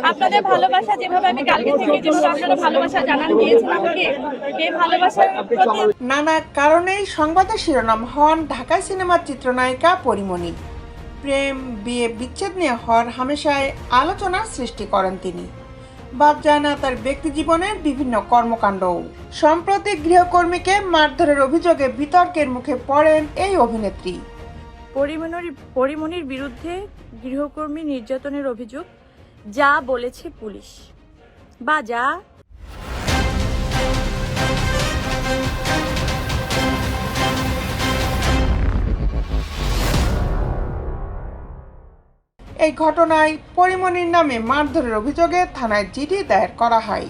আপনাদের ভালোবাসা যেভাবে আমি কালকে থেকে যেভাবে আপনারা ভালোবাসা জানান দিয়েছেন আমাকে, এই ভালোবাসার প্রতি নানা কারণেই সংবাদের শিরোনাম হন ঢাকাই সিনেমার চিত্রনায়িকা পরীমণি। প্রেম, বিয়ে, বিচ্ছেদ নিয়ে হামেশায় আলোচনার সৃষ্টি করেন তিনি। বাদ যায় না তার ব্যক্তি জীবনের বিভিন্ন কর্মকাণ্ডও। সম্প্রতি গৃহকর্মীকে মারধরের অভিযোগে বিতর্কের মুখে পড়েন এই অভিনেত্রী। পরীমণির বিরুদ্ধে গৃহকর্মী নির্যাতনের অভিযোগ যা বলেছে পুলিশ বা যা এই ঘটনায় পরীমণির নামে মারধরের অভিযোগে থানায় জিডি দায়ের করা হয়,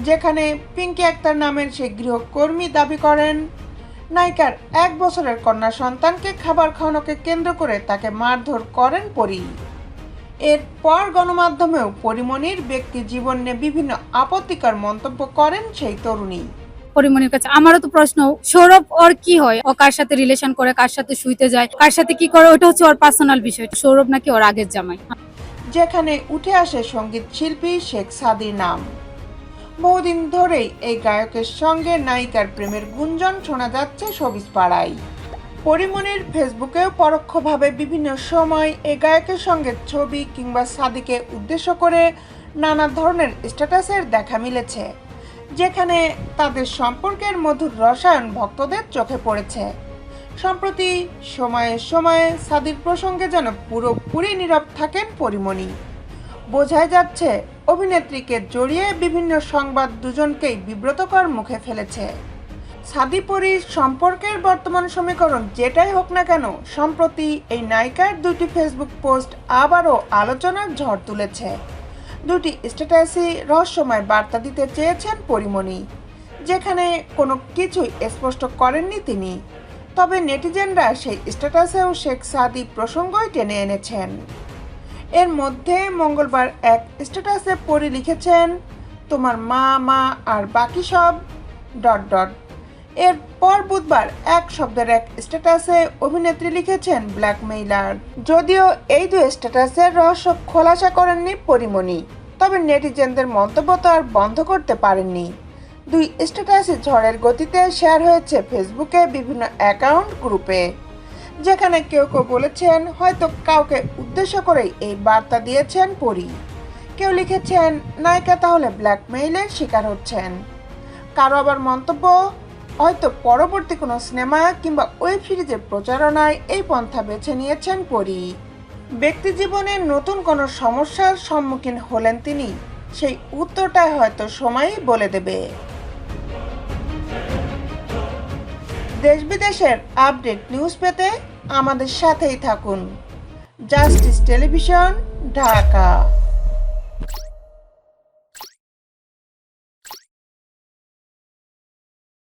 যেখানে পিঙ্কি আক্তার নামের সেই গৃহকর্মী দাবি করেন নায়িকার 1 বছরের কন্যা সন্তানকে খাবার খাওয়ানোকে কেন্দ্র করে তাকে মারধর করেন পরী। এরপর গণমাধ্যমেও পরীমণির ব্যক্তি জীবন নিয়ে বিভিন্ন আপত্তিকর মন্তব্য করেন সেই তরুণী। পরীমণির কাছে আমারও তো প্রশ্ন, সৌরভ ওর কি হয়, ও কার সাথে রিলেশন করে, কার সাথে শুইতে যায়, কার সাথে কি করে, ওটা হচ্ছে ওর পার্সোনাল বিষয়। সৌরভ নাকি ওর আগের জামাই। যেখানে উঠে আসে সঙ্গীত শিল্পী শেখ সাদির নাম। বহুদিন ধরেই এই গায়কের সঙ্গে নায়িকার প্রেমের গুঞ্জন শোনা যাচ্ছে শোবিজ পাড়ায়। পরীমণির ফেসবুকেও পরোক্ষভাবে বিভিন্ন সময় এই গায়কের সঙ্গে ছবি কিংবা সাদিকে উদ্দেশ্য করে নানা ধরনের স্ট্যাটাসের দেখা মিলেছে, যেখানে তাদের সম্পর্কের মধুর রসায়ন ভক্তদের চোখে পড়েছে। সম্প্রতি সময়ে সময়ে সাদির প্রসঙ্গে যেন পুরোপুরি নীরব থাকেন পরীমণি। বোঝাই যাচ্ছে অভিনেত্রীকে জড়িয়ে বিভিন্ন সংবাদ দুজনকেই বিব্রতকর মুখে ফেলেছে। সাদি পরীর সম্পর্কের বর্তমান সমীকরণ যেটাই হোক না কেন, সম্প্রতি এই নায়িকার 2টি ফেসবুক পোস্ট আবারও আলোচনার ঝড় তুলেছে। 2টি স্ট্যাটাসই রহস্যময় বার্তা দিতে চেয়েছেন পরীমণি, যেখানে কোনো কিছুই স্পষ্ট করেননি তিনি। তবে নেটিজেনরা সেই স্ট্যাটাসেও শেখ সাদি প্রসঙ্গই টেনে এনেছেন। এর মধ্যে মঙ্গলবার এক স্ট্যাটাসে পরী লিখেছেন, তোমার মা আর বাকি সব ... এরপর বুধবার এক শব্দের এক স্ট্যাটাসে অভিনেত্রী লিখেছেন ব্ল্যাকমেইলার। যদিও এই 2 স্ট্যাটাসের রহস্য খোলাসা করেননি পরীমণি, তবে নেটিজেনদের মন্তব্য তো আর বন্ধ করতে পারেননি। 2 স্ট্যাটাসই ঝড়ের গতিতে শেয়ার হয়েছে ফেসবুকে বিভিন্ন অ্যাকাউন্ট গ্রুপে, যেখানে কেউ কেউ বলেছেন হয়তো কাউকে উদ্দেশ্য করেই এই বার্তা দিয়েছেন পরী। কেউ লিখেছেন নায়িকা তাহলে ব্ল্যাকমেইলের শিকার হচ্ছেন। কারো আবার মন্তব্য, হয়তো পরবর্তী কোনো সিনেমা কিংবা ওয়েব সিরিজের প্রচারণায় এই পন্থা বেছে নিয়েছেন পরী। ব্যক্তি জীবনে নতুন কোনো সমস্যার সম্মুখীন হলেন তিনি, সেই উত্তরটাই হয়তো সময়ই বলে দেবে। দেশ বিদেশের আপডেট নিউজ পেতে আমাদের সাথেই থাকুন। Justice television, Dhaka.